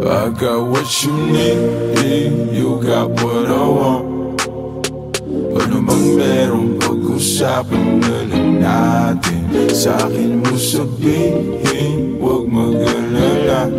I got what you need, you got what I want. Ano bang meron pag-usapan na lang natin? Sa'kin mo sabihin, huwag mag-alala.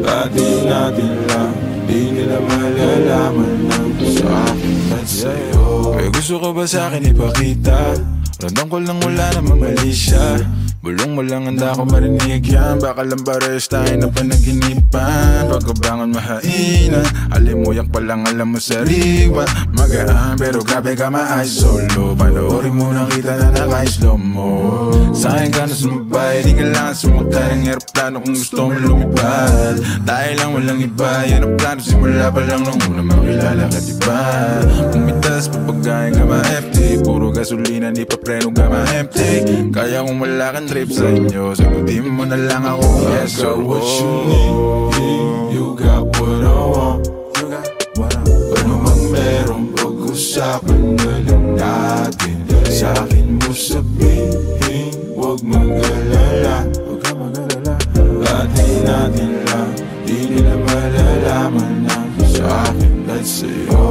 Atin natin lang, di nila malalaman lang sa'kin at sa'yo. May gusto ka ba sa'kin ipakita? Randang ko lang wala namang mali siya. Bulong mo lang handa ko marinig yan. Baka lang pares tayo na panaginipan. Pagkabangon mahainan, alimuyak pa lang alam mo sariwa. Magaan pero grabe ka ma-ay solo. Panoorin mo na kita na naka-slow mo. Sa'kin ka na sumabay, di kailangan sumakay ng aeroplano kung gusto mo lumipad. Tayo lang walang iba, yan ang plano simula pa lang nung una makilala ka diba. Pumitas papagayin ka ma-FT, puro gasolina di pa preno ka ma-empty. Kaya kung wala kang trip sa inyo, sagutin mo na lang ako. Yes, I got what you need, you got what I want. Ano mang meron pag-usapan na lang natin. Sa'kin mo sabihin, huwag mag-alala. Atin natin lang, di nila malalaman na sa'kin at sa'yo.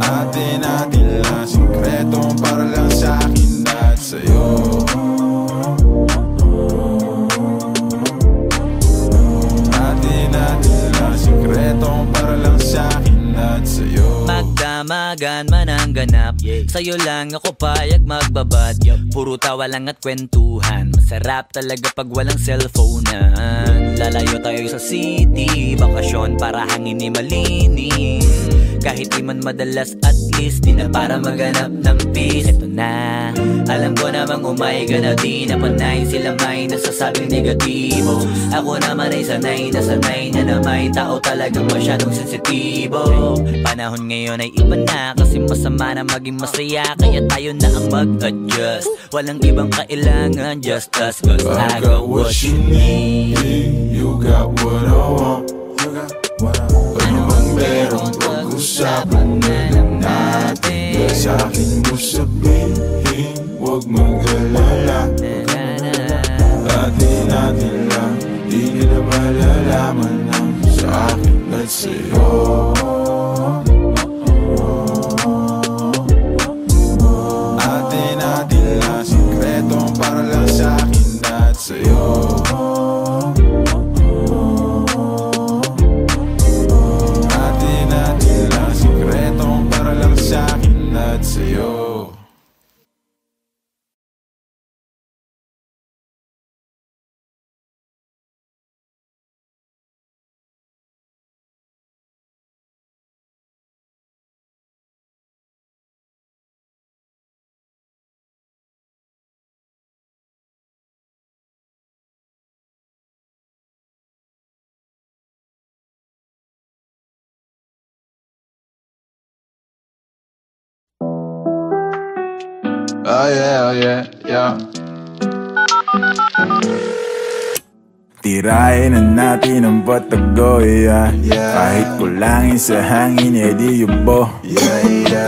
Atin natin lang, sikreto para lang sa'kin at sa'yo. Atin natin lang, sikreto para lang sa'kin at sa'yo. Magdamagan man ang ganap, sa'yo lang ako payag magbabad. Puro tawa lang at kwentuhan, masarap talaga pag walang cellphonean. Lalayo tayo sa city, bakasyon para hangin ni malinis. Kahit di man madalas, at least di na para maghanap ng peace. Eto na, alam ko namang umayga na di na panay. Sila may nasasabing negatibo, ako naman ay sanay na sanay na may tao talagang masyadong sensitibo. Panahon ngayon ay iba na, kasi masama na maging masaya. Kaya tayo na ang mag-adjust, walang ibang kailangan, just us. Cause I got what you need, you got what I want. Ano bang meron pag-usapan na lang natin. Sa'kin mo sabihin, huwag mag-alala. Atin natin lang, di nila malalaman lang sa'kin at sa'yo. Atin natin lang, sikreto para lang sa'kin at sa'yo. Sa'kin at sa'yo. Oh yeah. Tirahin na natin ang batago, yeah. Kahit kulangin sa hangin, di yubo.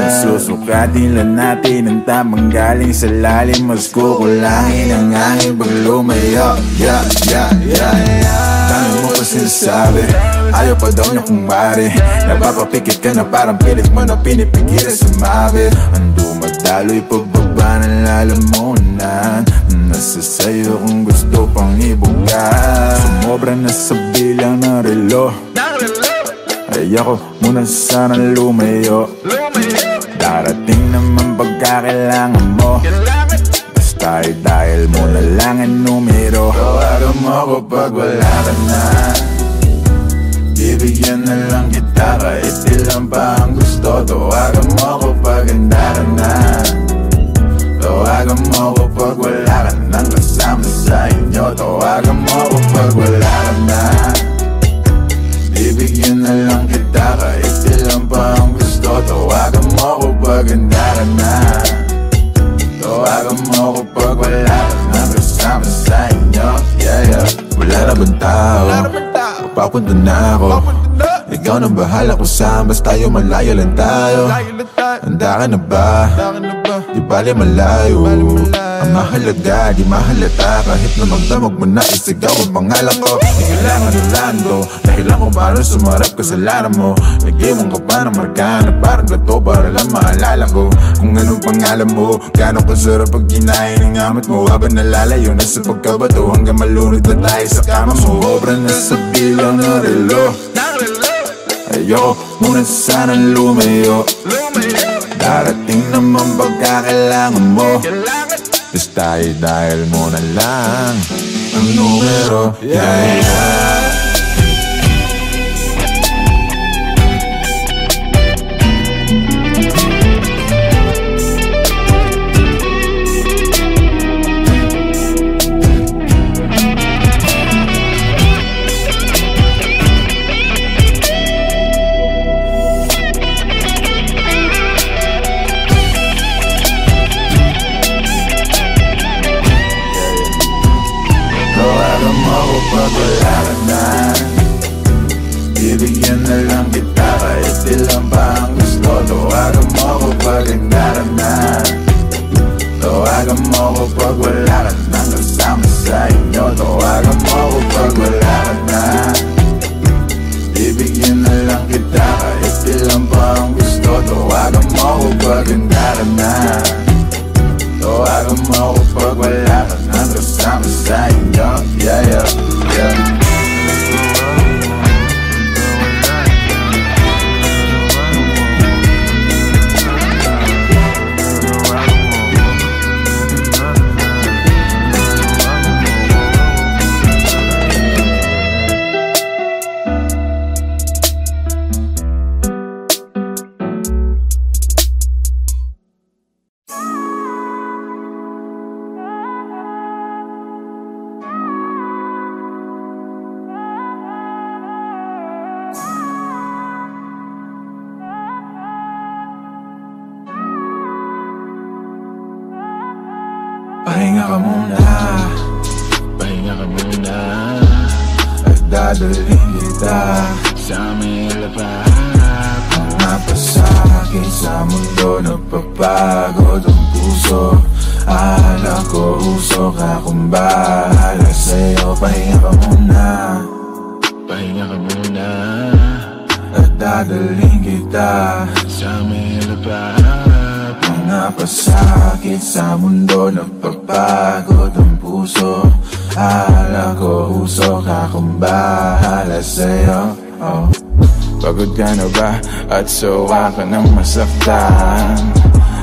Susukatin lang natin ang tamang galing sa lalim. Mas kukulangin ang hangin pag lumayo, yeah. Dami mo pa sinasabi, ayaw pa daw niya kung mari. Napapapikit ka na parang pilit mo na pinipigilan sumabi. Ang dumadalo'y pagbaba ng lalamunan. Nasa sayo kung gusto pang ibuga. Sumobra na sa bilang ng relo. Ay ako muna sana lumayo. Darating naman pagkakailangan mo. Basta dahil mo na lang ang numero. Tawagan mo ako pag wala ka na. Bibigyan na lang kita kahit ilan pa ang gusto. Tawagan mo ako pag handa ka na. Tawagan mo ako pag wala ka nang kasama sa inyo. Tawagan mo ako pag wala ka na. Bibigyan na lang kita kahit ilan pa ang gusto. Tawagan mo ako pag handa ka na. papunta na ako. Ikaw nang bahala kung saan, basta tayo malayo lang tayo. Handa ka na ba? Di bali malayo. Ang mahalaga, di mahalata. Kahit na magdamag mo na isigaw ang pangalan ko. Di kailangan nalando, dahilan kung paano sumarap kasalanan mo. Nag-iwan ka pa ng marka na parang gato para lang maalala ko kung anong pangalan mo. Gano'ng kasarap pag ginahin ang amat mo. Habang nalalayo na sa pagkabato hanggang malunod na tayo sa kama mo. Obra na sa bilang ng relo. Ayoko muna sanang lumayo. Darating naman pagkakailangan mo. Just tayo dahil mo na lang ang numero. Pag wala ka na, bibigyan na lang kita kahit ilan pa ang gusto. Tawagan mo ko pag handa ka na. Tawagan mo ko pag wala ka nang kasama sa inyo. Tawagan mo ko pag wala ka na. Bibigyan na lang kita kahit ilan pa ang gusto. Tawagan mo ko pag handa ka na. Tawagan mo ko pag wala ka nang kasama sa inyo. Yeah, yeah. Pahinga ka muna, pahinga ka muna. At dadalhin kita sa may lapat. Mga pasakit sa mundo, nagpapagod ang puso. Akala ko usok akong bahala sa'yo. Pahinga ka muna, pahinga ka muna. At dadalhin kita sa may lapat. Mga pasakit sa mundo, nagpapagod ang puso. Akala ko usok akong bahala sa'yo. Pagod ka na ba at sawa ka ng masaktan?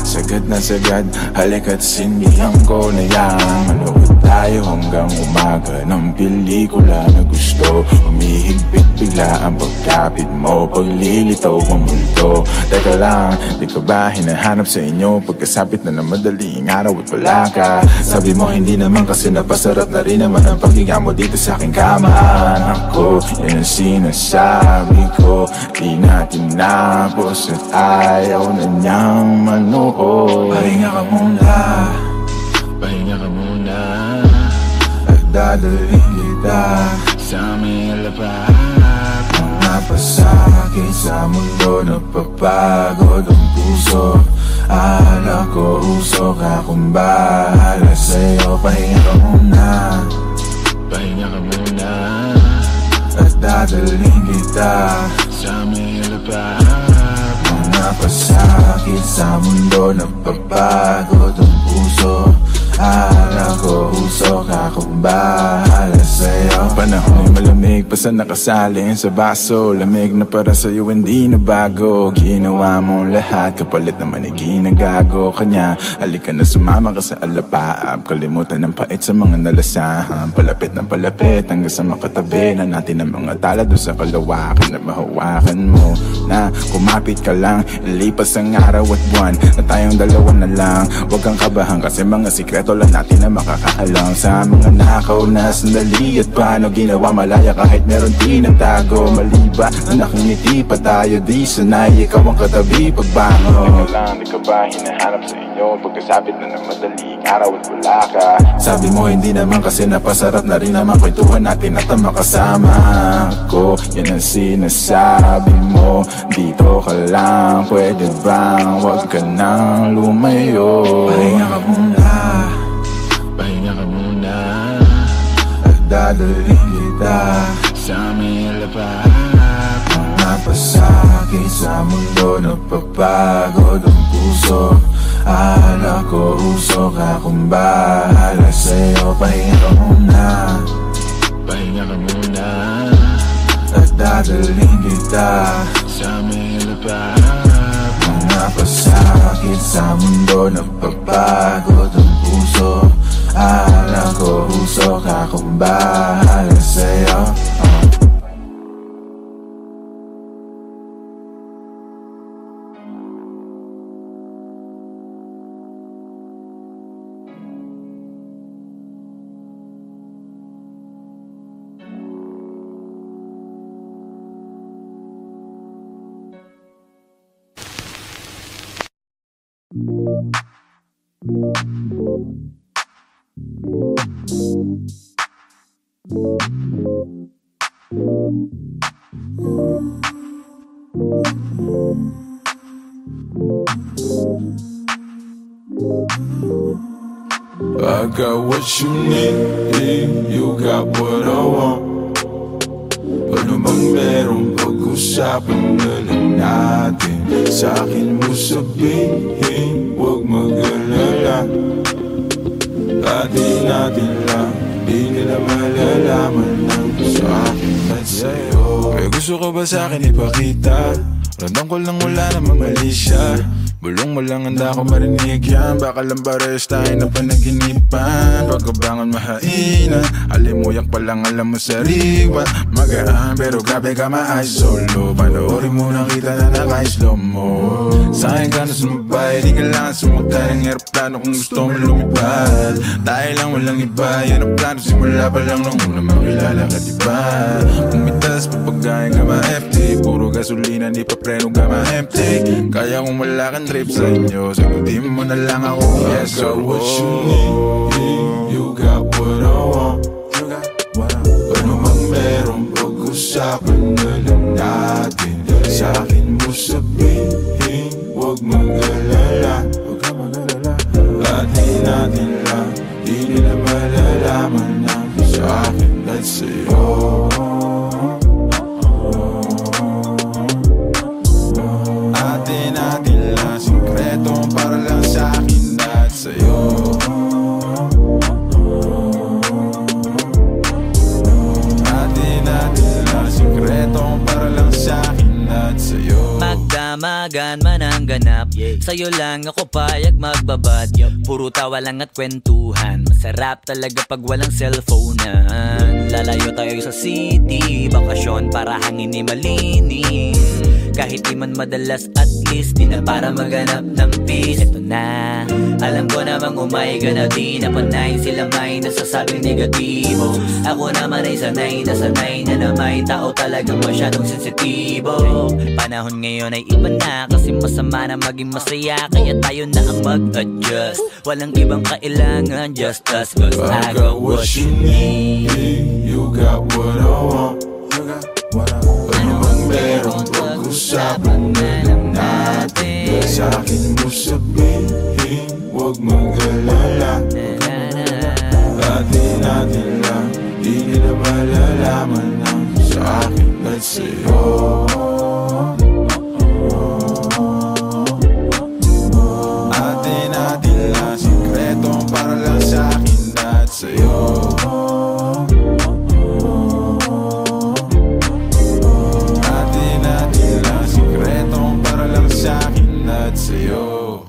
Sagad na sagad, halika't sindihan ko na yan. Manood tayo hanggang umaga ng pelikula na gusto. Umihigpit bigla ang pagkapit mo, paglilitaw ang multo. Teka lang, di ka ba hinahanap sa inyo? Pagkasapit na ng madaling araw at wala ka. Sabi mo hindi naman kasi napasarap na rin naman ang paghinga mo dito sa aking kama. Ako, yan ang sinasabi ko, di natin napos at ayaw na niyang manood. Pahinga ka muna, pahinga ka muna. At dadalhin kita sa may lapat. Mga pasakit sa mundo, nagpapagod ang puso. Akala ko usok akong bahala sa'yo. Pahinga ka muna, pahinga ka muna. At dadalhin kita sa may lapat. Mga pasakit sa mundo, nagpapagod ang puso. Akala ko usok akong bahala sa'yo. Panahon malamig pa sa nakasalin sa baso. Lamig na para sa'yo hindi na bago. Ginawa mong lahat, kapalit naman iginagago kanya. Halika na sumama ka sa alapaap. Kalimutan ng pait sa mga nalasahan. Palapit ng palapit hanggang sa makatabi na natin ang mga tala doon sa kalawakan. Na mahawakan mo na kumapit ka lang. Ilipas ang araw at buwan na tayong dalawa na lang. Huwag kang kabahan kasi mga sikreto lang natin na makakaalam. Sa mga nakaw na sandali at paano ginawa malaya kahit kahit meron tinatago. Mali ba na nakangiti pa tayo, di sanay ikaw ang katabi pagbangon. Teka lang, di ka ba hinahanap sa inyo pagkasabit na ng madaling araw at wala ka? Sabi mo hindi naman kasi napasarap na rin naman kwentuhan natin at ang makasama ko. Yan ang sinasabi mo, dito ka lang, pwede bang wag ka nang lumayo? Pahinga ka muna, pahinga ka muna, at dadalhin kita sa may lapat. Mga pasakit sa mundo, napapagod ang puso. Akala ko usok akong bahala sa'yo. Pahinga ka muna, pahinga ka muna, at dadalhin kita sa may lapat. Mga pasakit sa mundo, napapagod ang puso. Akala ko usok akong bahala sa'yo. I got what you need, you got what I want. Ano bang merong pag-usapan na lang natin? Sa'kin mo sabihin, huwag mag-alala. Atin natin lang, di nila malalaman ng sa akin at sa'yo. May gusto ka ba sa'kin ipakita? Randang ko lang wala namang mali siya. Bulong mo lang handa ko marinig yan. Baka lang pares tayo na panaginipan. Pagkabangon mahainan, alimuyak pa lang alam mo sariwa. Magaan pero grabe ka ma-isolo. Panoorin mo lang kita na naka-slow mo. Sa'kin ka na sumabay, di kailangan sumakay ng aeroplano kung gusto mo lumipad. Tayo lang walang iba, yan ang plano simula pa lang nung una makilala ka diba. Pumitas pa pagkain ka ma-FT, puro gasolina di pa preno ka ma-empty. Kaya kung wala kang trip sa inyo, sagutin mo na lang ako yes or what you need, you got what I want. Ano mang merong pag-usapan na lang natin. Sa'kin mo sabihin, huwag mag-alala. Atin natin lang, di nila malalaman na sa akin at sa'yo. Para lang sa akin at sa'yo. Atin lang sikretong para lang sa akin at sa'yo. Magdamagan man ang ganap, sa'yo lang ako payag magbabad. Puro tawa lang at kwentuhan, masarap talaga pag walang cellphonean. Lalayo tayo sa city, bakasyon para hangin ni malinis. Kahit di man madalas at least di na para maghanap ng peace. Ito na, alam ko namang umay ka na di na panay. Sila may nasasabing negatibo, ako naman ay sanay na may tao talagang masyadong sensitibo. Panahon ngayon ay iba na, kasi masama na maging masaya. Kaya tayo na ang mag-adjust, walang ibang kailangan, just us. Cause I got what you need, you got what I want. Ano bang merong pag-usapan na lang natin? Sa'kin mo sabihin, huwag mag-alala. Atin natin lang, di nila malalaman ng sa akin at sa'yo. Atin lang, sikretong para lang sa akin at sa'yo. Sikretong para lang sa akin at sa'yo.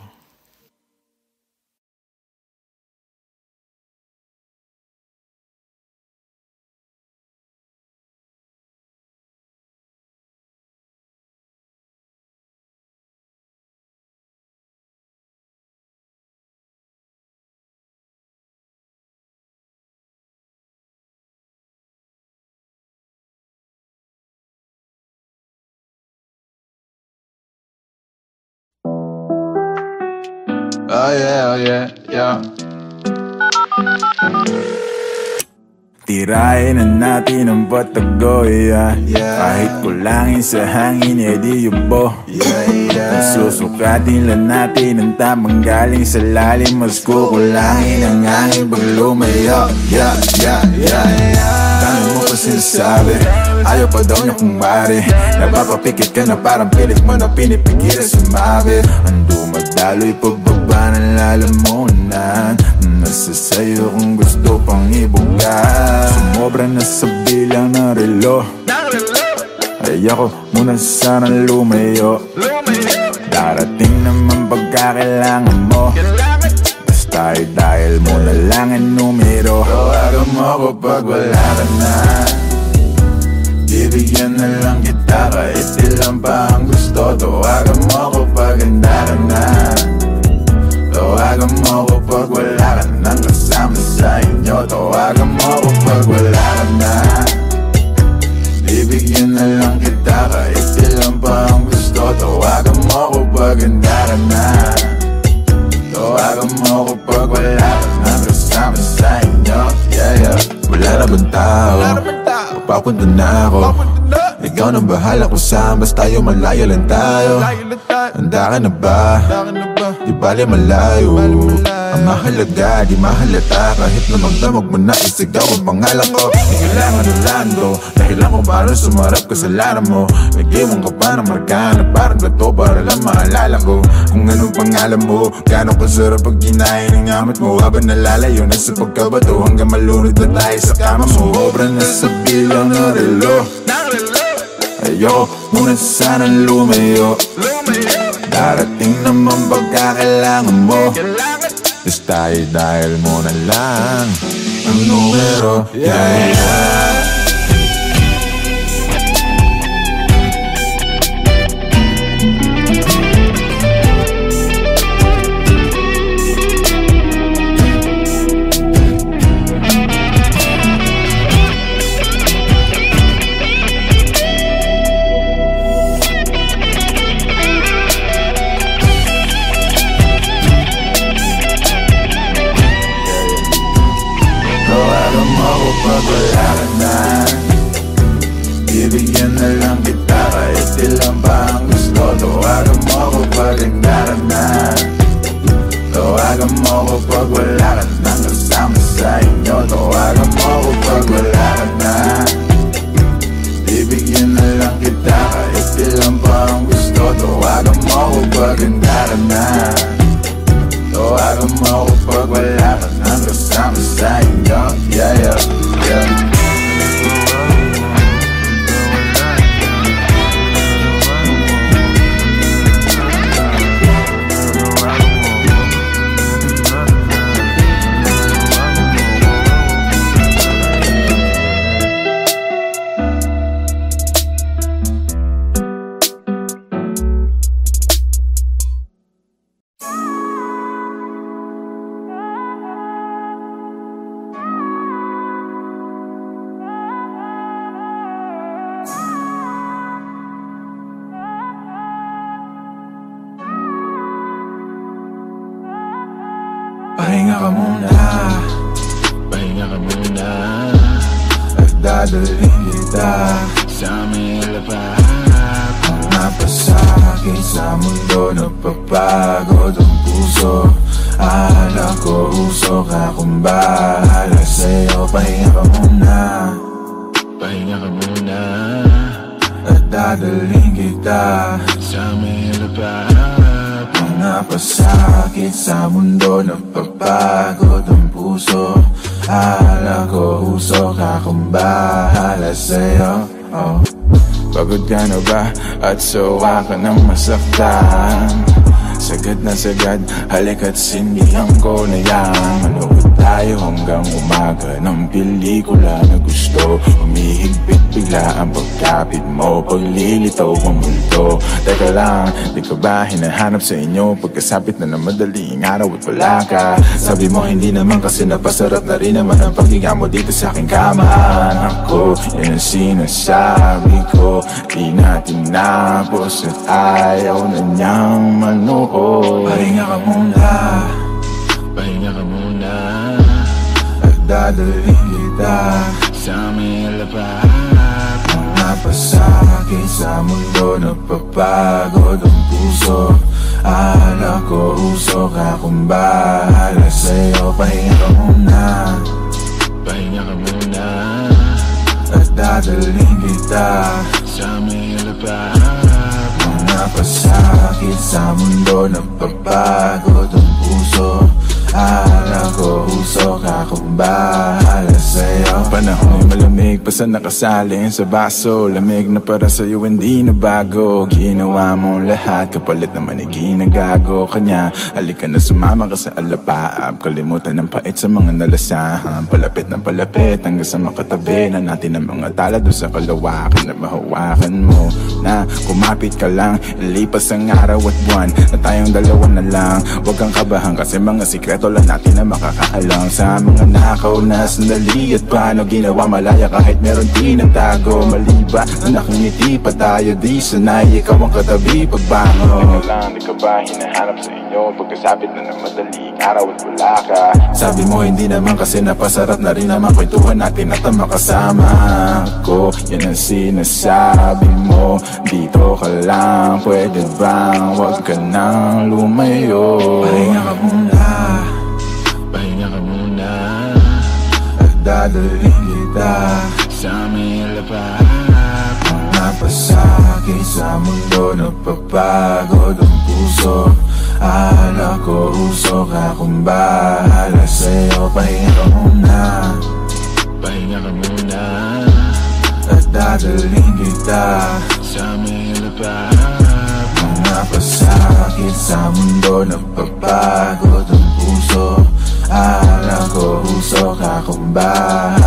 Oh yeah, yeah. Tirahin na natin ang patagoy, kahit kulangin sa hangin, edi yubo. Susukatin lang natin ang tamang galing sa lalim, mas kukulangin ang hangin pag lumayo. Dami mo pa sinasabi, ayaw pa daw niya kung mari. Napapapikit ka na parang pilit mo na pinipigil sa mabi. Ang dumadaloy pagbaba ng lalamunan, nasa sayo kung gusto pang ibuga. Sumobra na sa bilang ng relo, ay ako muna sana lumayo. Darating naman pagkakailangan mo, basta dahil mo na lang ang numero. Tawagan mo ako pag wala ka na, bibigyan na lang kita kahit ilan pa ang gusto. Tawagan mo ako pag handa ka na, tawagan mo ako pag wala ka nang kasama sa inyo. Tawagan mo ako pag wala ka na, bibigyan na lang kita kahit ilan pa ang gusto. Tawagan mo ako pag handa ka na, tawagan mo ako pag wala ka nang kasama sa inyo. Wala na bang tao, papunta na ako. Ikaw na bahala kung saan, basta tayo malayo lang tayo. Handa ka na ba? Di bali malayo. Ang mahalaga, di mahalata, kahit na magdamag mo na isigaw ang pangalan ko. Di kailangan ulando, dahil lang kung paano sumarap kasalanan mo. Nag-iwan ka pa ng marka na parang gato para lang maalala ko kung anong pangalan mo. Gano'ng kasarap pag ginahin ng amat mo, habang nalalayo na sa pagkabato, hanggang malunod na tayo sa kama mo. Obra na sa bilang ng relo, ayoko muna sana lumayo. Darating naman pagkakailangan mo, basta dahil mo na lang ang numero. Pag wala ka na, bibigyan na lang kita kahit ilan pa ang gusto. Tawagan mo ako pag handa ka na, tawagan mo ako pag wala ka nang kasama sa inyo. Tawagan mo ako pag wala ka na, bibigyan na lang kita kahit ilan pa ang gusto. Tawagan mo ako pag handa ka na, tawagan mo ako pag wala ka nang kasama sa inyo. Pahinga ka muna, pahinga ka muna, at dadalhin kita sa may lapat. Mga pasakit sa mundo, nagpapagod ang puso. Akala ko usok akong bahala sa'yo. Pahinga ka muna, pahinga ka muna, at dadalhin kita sa may lapat. Mga pasakit sa mundo, nagpapagod ang puso. Akala ko usok akong bahala sa'yo. Pagod ka na ba at sawa ka ng masaktan? Sagad na sagad, halika't sindihan ko na yan. Manood tayo hanggang umaga ng pelikula na gusto. Humihigpit bigla ang pagkapit mo, paglilitaw ang multo. Teka lang, di ka ba hinahanap sa inyo pagkasapit na madaling araw at wala ka? Sabi mo hindi naman kasi napasarap na rin naman ang paghinga mo dito sa aking kama. Ako, yan ang sinasabi ko, di na tinapos at ayaw na niyang manood. Pahinga ka muna, pahinga ka muna, at dadalhin kita sa may lapat. Mga pasakit sa mundo, napapagod ang puso. Akala ko usok akong bahala sa'yo. Pahinga ka muna, pahinga ka muna, at dadalhin kita sa may lapat. Mga pasakit sa mundo, napapagod ang puso. Akala ko usok akong bahala sa'yo. Panahon ay malamig, basta nakasalin sa baso. Lamig na para sa'yo, hindi na bago. Ginawa mo lahat, kapalit naman ay ginagago kanya. Halika na sumama ka sa alapaap. Kalimutan ng pait sa mga nalasahan. Palapit ng palapit hanggang sa makatabi na natin ang mga tala doon sa kalawakan. Na mahawakan mo na kumapit ka lang. Ilipas ang araw at buwan na tayong dalawa na lang. Huwag kang kabahan kasi mga sikreto lang natin na makakaalam. Sa mga nakaw na sandali at paano ginawa malaya kahit meron tinatago. Maliba na nakangiti pa tayo di sanay, ikaw ang katabi pagbangon. Teka lang, di ka ba hinahanap sa inyo pagkasapit na ng madaling araw at wala ka? Sabi mo hindi naman kasi napasarap na rin naman kwentuhan natin at ang makasama ko. Yan ang sinasabi mo, dito ka lang, pwede bang wag ka nang lumayo? Pahinga ka muna, pahinga ka muna, at dadalhin kita sa may lapat. Mga pasakit sa mundo, napapagod ang puso. Akala ko usok akong bahala sa'yo. Pahinga ka muna, pahinga ka muna, at dadalhin kita sa may lapat. Mga pasakit sa mundo, napapagod ang puso. Akala ko usok akong bahala